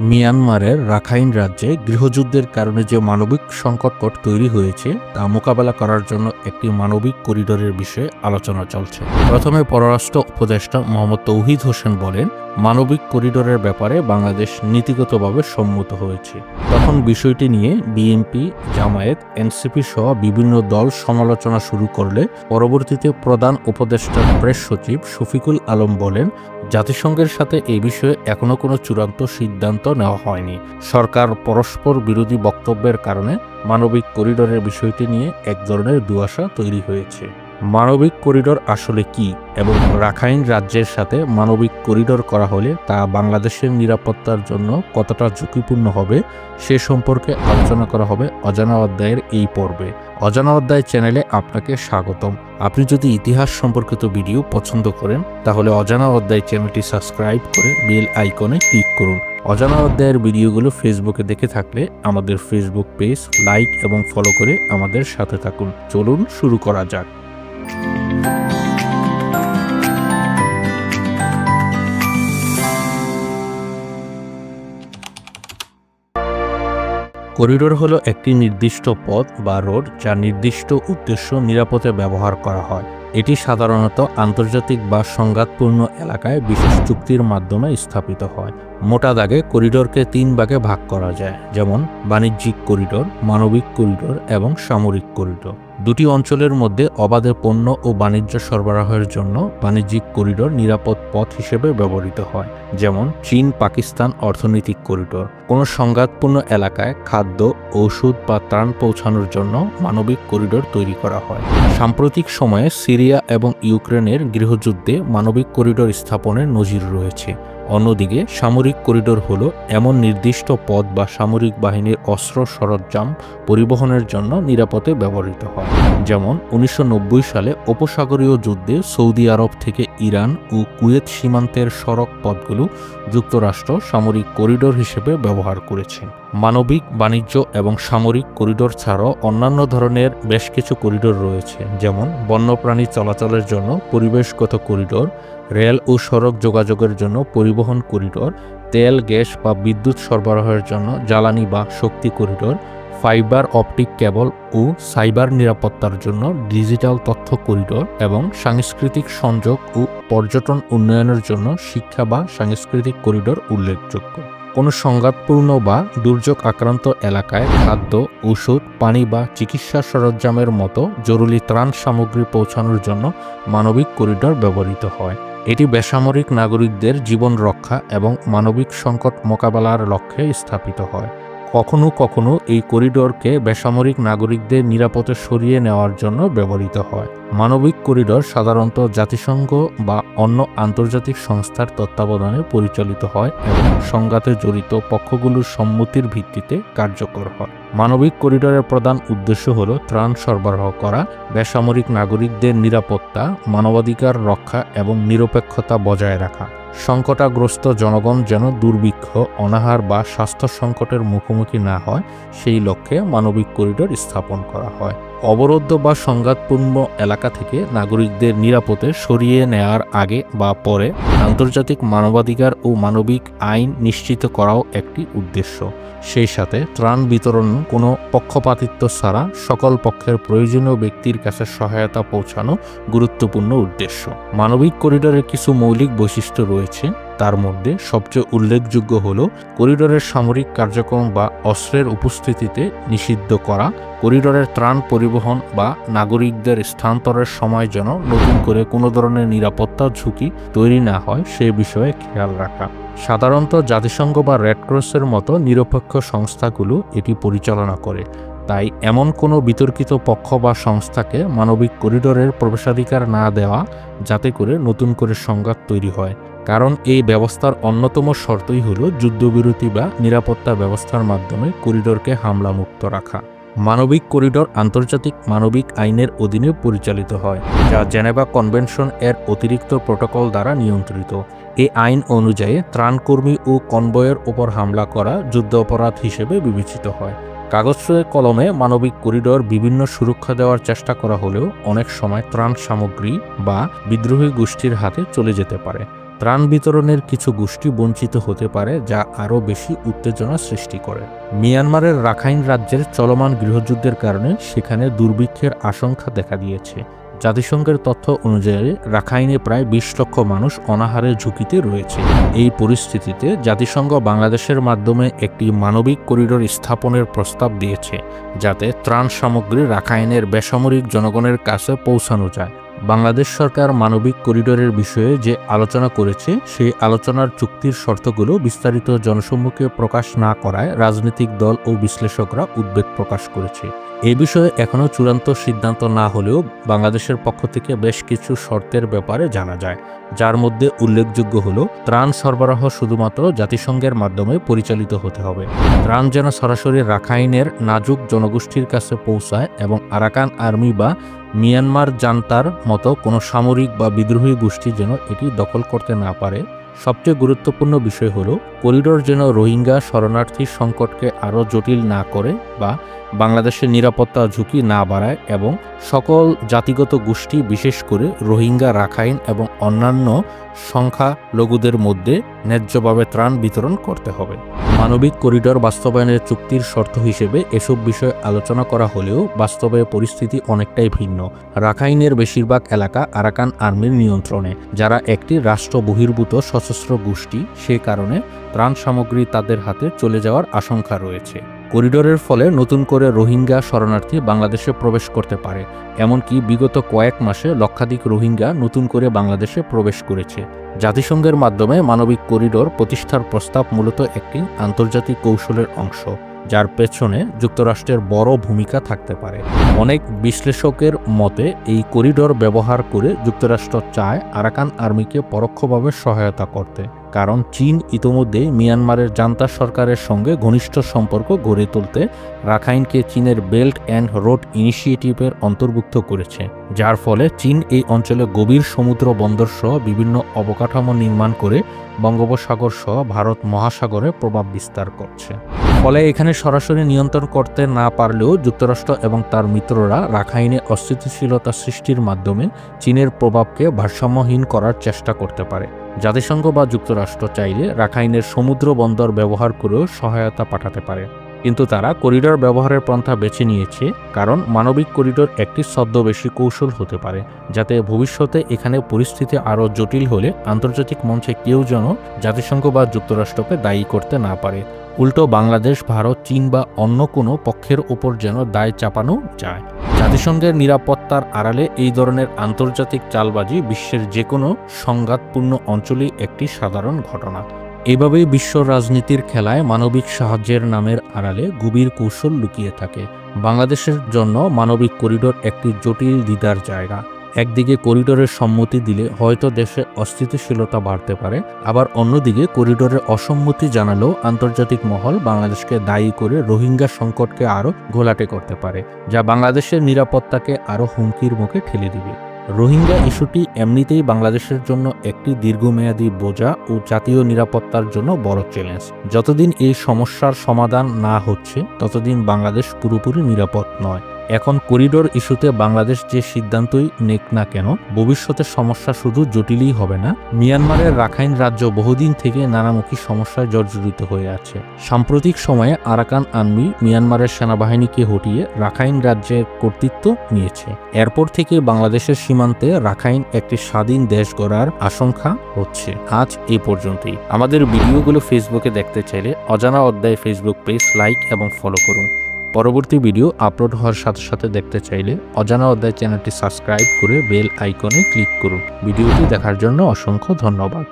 মিয়ানমারের রাখাইন রাজ্যে গৃহযুদ্ধের কারণে যে মানবিক সংকট তৈরি হয়েছে তা মোকাবেলা করার জন্য একটি মানবিক করিডোরের বিষয়ে আলোচনা চলছে। প্রথমে পররাষ্ট্র উপদেষ্টা মোহাম্মদ তৌহিদ হোসেন বলেন, মানবিক করিডোরের ব্যাপারে বাংলাদেশ নীতিগতভাবে সম্মত হয়েছে। তখন বিষয়টি নিয়ে বিএনপি, জামায়াত, এনসিপি সহ বিভিন্ন দল সমালোচনা শুরু করলে পরবর্তীতে প্রধান উপদেষ্টা প্রেস সচিব শফিকুল আলম বলেন, জাতিসংঘের সাথে এই বিষয়ে এখনো কোনো চূড়ান্ত সিদ্ধান্ত নেওয়া হয়নি। সরকার পরস্পর বিরোধী বক্তব্যের কারণে মানবিক করিডোরের বিষয়টি নিয়ে এক ধরনের দুয়াশা তৈরি হয়েছে। মানবিক করিডোর আসলে কি এবং রাখাইন রাজ্যের সাথে মানবিক করিডোর করা হলে তা বাংলাদেশের নিরাপত্তার জন্য কতটা ঝুঁকিপূর্ণ হবে সে সম্পর্কে আলোচনা করা হবে অজানা অধ্যায়ের এই পর্বে। অজানা অধ্যায় চ্যানেলে আপনাকে স্বাগতম। আপনি যদি ইতিহাস সম্পর্কিত ভিডিও পছন্দ করেন তাহলে অজানা অধ্যায় চ্যানেলটি সাবস্ক্রাইব করে বেল আইকনে ক্লিক করুন। অজানা অধ্যায়ের ভিডিওগুলো ফেসবুকে দেখে থাকলে আমাদের ফেসবুক পেজ লাইক এবং ফলো করে আমাদের সাথে থাকুন। চলুন শুরু করা যাক। করিডোর হলো একটি নির্দিষ্ট পথ বা রোড যা নির্দিষ্ট উদ্দেশ্য নিরাপদে ব্যবহার করা হয়। এটি সাধারণত আন্তর্জাতিক বা সংঘাতপূর্ণ এলাকায় বিশেষ চুক্তির মাধ্যমে স্থাপিত হয়। মোটা দাগে করিডোরকে 3 ভাগে ভাগ করা যায়, যেমন বাণিজ্যিক করিডোর, মানবিক করিডোর এবং সামরিক করিডোর। দুটি অঞ্চলের মধ্যে অবাধে পণ্য ও বাণিজ্য সরবরাহের জন্য বাণিজ্যিক করিডোর নিরাপদ পথ হিসেবে ব্যবহৃত হয়, যেমন চীন পাকিস্তান অর্থনৈতিক করিডোর। কোনো সংঘাতপূর্ণ এলাকায় খাদ্য, ঔষধ বা ত্রাণ পৌঁছানোর জন্য মানবিক করিডোর তৈরি করা হয়। সাম্প্রতিক সময়ে সিরিয়া এবং ইউক্রেনের গৃহযুদ্ধে মানবিক করিডোর স্থাপনের নজির রয়েছে। অন্যদিকে সামরিক করিডোর হলো এমন নির্দিষ্ট পথ বা সামরিক বাহিনীর অস্ত্র সরঞ্জাম পরিবহনের জন্য নিরাপদে ব্যবহৃত হয়, যেমন 1990 সালে উপসাগরীয় যুদ্ধে সৌদি আরব থেকে ইরান ও কুয়েত সীমান্তের সড়ক পথগুলো যুক্তরাষ্ট্র সামরিক করিডোর হিসেবে ব্যবহার করেছে। মানবিক, বাণিজ্য এবং সামরিক করিডোর ছাড়াও অন্যান্য ধরনের বেশ কিছু করিডোর রয়েছে, যেমন বন্যপ্রাণী চলাচলের জন্য পরিবেশগত করিডোর, রেল ও সড়ক যোগাযোগের জন্য পরিবহন করিডোর, তেল, গ্যাস বা বিদ্যুৎ সরবরাহের জন্য জ্বালানি বা শক্তি করিডোর, ফাইবার অপটিক কেবল ও সাইবার নিরাপত্তার জন্য ডিজিটাল তথ্য করিডোর এবং সাংস্কৃতিক সংযোগ ও পর্যটন উন্নয়নের জন্য শিক্ষা বা সাংস্কৃতিক করিডোর উল্লেখযোগ্য। কোনো সংঘাতপূর্ণ বা দুর্যোগ আক্রান্ত এলাকায় খাদ্য, ঔষধ, পানি বা চিকিৎসা সরঞ্জামের মতো জরুরি ত্রাণ সামগ্রী পৌঁছানোর জন্য মানবিক করিডোর ব্যবহৃত হয়। এটি বেসামরিক নাগরিকদের জীবন রক্ষা এবং মানবিক সংকট মোকাবেলার লক্ষ্যে স্থাপিত হয়। কখনো কখনো এই করিডোরকে বেসামরিক নাগরিকদের নিরাপদে সরিয়ে নেওয়ার জন্য ব্যবহৃত হয়। মানবিক করিডোর সাধারণত জাতিসংঘ বা অন্য আন্তর্জাতিক সংস্থার তত্ত্বাবধানে পরিচালিত হয় এবং সংঘাতে জড়িত পক্ষগুলোর সম্মতির ভিত্তিতে কার্যকর হয়। মানবিক করিডোরের প্রধান উদ্দেশ্য হল ত্রাণ সরবরাহ করা, বেসামরিক নাগরিকদের নিরাপত্তা, মানবাধিকার রক্ষা এবং নিরপেক্ষতা বজায় রাখা। সংকটাগ্রস্ত জনগণ যেন দুর্ভিক্ষ, অনাহার বা স্বাস্থ্য সংকটের মুখোমুখি না হয় সেই লক্ষ্যে মানবিক করিডোর স্থাপন করা হয়। অবরুদ্ধ বা সংঘাতপূর্ণ এলাকা থেকে নাগরিকদের নিরাপদে সরিয়ে নেওয়ার আগে বা পরে আন্তর্জাতিক মানবাধিকার ও মানবিক আইন নিশ্চিত করাও একটি উদ্দেশ্য। সেই সাথে ত্রাণ বিতরণ কোনো পক্ষপাতিত্ব ছাড়া সকল পক্ষের প্রয়োজনীয় ব্যক্তির কাছে সহায়তা পৌঁছানো গুরুত্বপূর্ণ উদ্দেশ্য। মানবিক করিডোরের কিছু মৌলিক বৈশিষ্ট্য রয়েছে, তার মধ্যে সবচেয়ে উল্লেখযোগ্য হল করিডোরের সামরিক কার্যক্রম বা অস্ত্রের উপস্থিতিতে নিষিদ্ধ করা, করিডোরের ত্রাণ পরিবহন বা নাগরিকদের স্থানান্তরের সময় যেন নতুন করে কোনো ধরনের নিরাপত্তা ঝুঁকি তৈরি না হয় সে বিষয়ে খেয়াল রাখা। সাধারণত জাতিসংঘ বা রেডক্রসের মতো নিরপেক্ষ সংস্থাগুলো এটি পরিচালনা করে, তাই এমন কোনো বিতর্কিত পক্ষ বা সংস্থাকে মানবিক করিডোরের প্রবেশাধিকার না দেওয়া যাতে করে নতুন করে সংঘাত তৈরি হয়। কারণ এই ব্যবস্থার অন্যতম শর্তই হল যুদ্ধবিরতি বা নিরাপত্তা ব্যবস্থার মাধ্যমে করিডোরকে হামলামুক্ত রাখা। মানবিক করিডোর আন্তর্জাতিক মানবিক আইনের অধীনে পরিচালিত হয়, যা জেনেভা কনভেনশন এর অতিরিক্ত প্রোটোকল দ্বারা নিয়ন্ত্রিত। এই আইন অনুযায়ী ত্রাণকর্মী ও কনভয়ের উপর হামলা করা যুদ্ধাপরাধ হিসেবে বিবেচিত হয়। কাগজে কলমে মানবিক করিডোর বিভিন্ন সুরক্ষা দেওয়ার চেষ্টা করা হলেও অনেক সময় ত্রাণ সামগ্রী বা বিদ্রোহী গোষ্ঠীর হাতে চলে যেতে পারে। ত্রাণ বিতরণের কিছু গোষ্ঠী বঞ্চিত হতে পারে, যা আরও বেশি উত্তেজনা সৃষ্টি করে। মিয়ানমারের রাখাইন রাজ্যের চলমান গৃহযুদ্ধের কারণে সেখানে দুর্ভিক্ষের আশঙ্কা দেখা দিয়েছে। জাতিসংঘের তথ্য অনুযায়ী রাখাইনে প্রায় ২০ লক্ষ মানুষ অনাহারের ঝুঁকিতে রয়েছে। এই পরিস্থিতিতে জাতিসংঘ বাংলাদেশের মাধ্যমে একটি মানবিক করিডোর স্থাপনের প্রস্তাব দিয়েছে, যাতে ত্রাণ সামগ্রী রাখাইনের বেসামরিক জনগণের কাছে পৌঁছানো যায়। বাংলাদেশ সরকার মানবিক করিডোরের বিষয়ে যে আলোচনা করেছে, সেই আলোচনার চুক্তির শর্তগুলো বিস্তারিত জনসম্মুখে প্রকাশ না করায় রাজনৈতিক দল ও বিশ্লেষকরা উদ্বেগ প্রকাশ করেছে। এই বিষয়ে এখনও চূড়ান্ত সিদ্ধান্ত না হলেও বাংলাদেশের পক্ষ থেকে বেশ কিছু শর্তের ব্যাপারে জানা যায়, যার মধ্যে উল্লেখযোগ্য হল ত্রাণ সরবরাহ শুধুমাত্র জাতিসংঘের মাধ্যমে পরিচালিত হতে হবে, ত্রাণ যেন সরাসরি রাখাইনের নাজুক জনগোষ্ঠীর কাছে পৌঁছায় এবং আরাকান আর্মি বা মিয়ানমার জান্তার মতো কোনো সামরিক বা বিদ্রোহী গোষ্ঠী যেন এটি দখল করতে না পারে। সবচেয়ে গুরুত্বপূর্ণ বিষয় হল করিডোর যেন রোহিঙ্গা শরণার্থী সংকটকে আরও জটিল না করে বা বাংলাদেশের নিরাপত্তা ঝুঁকি না বাড়ায় এবং সকল জাতিগত গোষ্ঠী, বিশেষ করে রোহিঙ্গা, রাখাইন এবং অন্যান্য সংখ্যালঘুদের মধ্যে ন্যায্যভাবে ত্রাণ বিতরণ করতে হবে। মানবিক করিডোর বাস্তবায়নের চুক্তির শর্ত হিসেবে এসব বিষয়ে আলোচনা করা হলেও বাস্তবে পরিস্থিতি অনেকটাই ভিন্ন। রাখাইনের বেশিরভাগ এলাকা আরাকান আর্মির নিয়ন্ত্রণে, যারা একটি রাষ্ট্র বহির্ভূত সশস্ত্র গোষ্ঠী। সে কারণে ত্রাণ সামগ্রী তাদের হাতে চলে যাওয়ার আশঙ্কা রয়েছে। করিডোরের ফলে নতুন করে রোহিঙ্গা শরণার্থী বাংলাদেশে প্রবেশ করতে পারে। এমনকি বিগত কয়েক মাসে লক্ষাধিক রোহিঙ্গা নতুন করে বাংলাদেশে প্রবেশ করেছে। জাতিসংঘের মাধ্যমে মানবিক করিডোর প্রতিষ্ঠার প্রস্তাব মূলত একটি আন্তর্জাতিক কৌশলের অংশ, যার পেছনে যুক্তরাষ্ট্রের বড় ভূমিকা থাকতে পারে। অনেক বিশ্লেষকের মতে এই করিডোর ব্যবহার করে যুক্তরাষ্ট্র চায় আরাকান আর্মিকে পরোক্ষভাবে সহায়তা করতে, কারণ চীন ইতোমধ্যেই মিয়ানমারের জান্তা সরকারের সঙ্গে ঘনিষ্ঠ সম্পর্ক গড়ে তুলতে রাখাইনকে চীনের বেল্ট অ্যান্ড রোড ইনিশিয়েটিভের অন্তর্ভুক্ত করেছে, যার ফলে চীন এই অঞ্চলে গভীর সমুদ্র বন্দর সহ বিভিন্ন অবকাঠামো নির্মাণ করে বঙ্গোপসাগর সহ ভারত মহাসাগরে প্রভাব বিস্তার করছে। ফলে এখানে সরাসরি নিয়ন্ত্রণ করতে না পারলেও যুক্তরাষ্ট্র এবং তার মিত্ররা রাখাইনে অস্থিতিশীলতা সৃষ্টির মাধ্যমে চীনের প্রভাবকে ভারসাম্যহীন করার চেষ্টা করতে পারে। জাতিসংঘ বা যুক্তরাষ্ট্র চাইলে রাখাইনের সমুদ্র বন্দর ব্যবহার করেও সহায়তা পাঠাতে পারে, কিন্তু তারা করিডোর ব্যবহারের পন্থা বেছে নিয়েছে, কারণ মানবিক করিডোর একটি ছদ্মবেশী কৌশল হতে পারে, যাতে ভবিষ্যতে এখানে পরিস্থিতি আরও জটিল হলে আন্তর্জাতিক মঞ্চে কেউ যেন জাতিসংঘ বা যুক্তরাষ্ট্রকে দায়ী করতে না পারে। উল্টো বাংলাদেশ, ভারত, চীন বা অন্য কোনো পক্ষের উপর যেন দায় চাপানো যায়। জাতিসংঘের নিরাপত্তার আড়ালে এই ধরনের আন্তর্জাতিক চালবাজি বিশ্বের যে কোনো সংঘাতপূর্ণ অঞ্চলেই একটি সাধারণ ঘটনা। এভাবেই বিশ্ব রাজনীতির খেলায় মানবিক সাহায্যের নামের আড়ালে গভীর কৌশল লুকিয়ে থাকে। বাংলাদেশের জন্য মানবিক করিডোর একটি জটিল দ্বিধার জায়গা। একদিকে করিডোরের সম্মতি দিলে হয়তো দেশে অস্থিতিশীলতা বাড়তে পারে, আবার অন্যদিকে করিডোরের অসম্মতি জানালেও আন্তর্জাতিক মহল বাংলাদেশকে দায়ী করে রোহিঙ্গা সংকটকে আরও ঘোলাটে করতে পারে, যা বাংলাদেশের নিরাপত্তাকে আরও হুমকির মুখে ঠেলে দিবে। রোহিঙ্গা ইস্যুটি এমনিতেই বাংলাদেশের জন্য একটি দীর্ঘমেয়াদী বোঝা ও জাতীয় নিরাপত্তার জন্য বড় চ্যালেঞ্জ। যতদিন এই সমস্যার সমাধান না হচ্ছে, ততদিন বাংলাদেশ পুরোপুরি নিরাপদ নয়। এখন করিডোর ইস্যুতে বাংলাদেশ যে সিদ্ধান্তই নেক না কেন, ভবিষ্যতের সমস্যা শুধু জটিলই হবে না, মিয়ানমারের রাখাইন রাজ্য বহুদিন থেকে নানামুখী সমস্যায় জর্জরিত হয়ে আছে। সাম্প্রতিক সময়ে আরাকান আর্মি মিয়ানমারের সেনাবাহিনীকে হটিয়ে রাখাইন রাজ্যের কর্তৃত্ব নিয়েছে। এরপর থেকে বাংলাদেশের সীমান্তে রাখাইন একটি স্বাধীন দেশ গড়ার আশঙ্কা হচ্ছে। আজ এই পর্যন্তই। আমাদের ভিডিওগুলো ফেসবুকে দেখতে চাইলে অজানা অধ্যায় ফেসবুক পেজ লাইক এবং ফলো করুন। পরবর্তী ভিডিও আপলোড হওয়ার সাথে সাথে দেখতে চাইলে অজানা অধ্যায় চ্যানেলটি সাবস্ক্রাইব করে বেল আইকনে ক্লিক করুন। ভিডিওটি দেখার জন্য অসংখ্য ধন্যবাদ।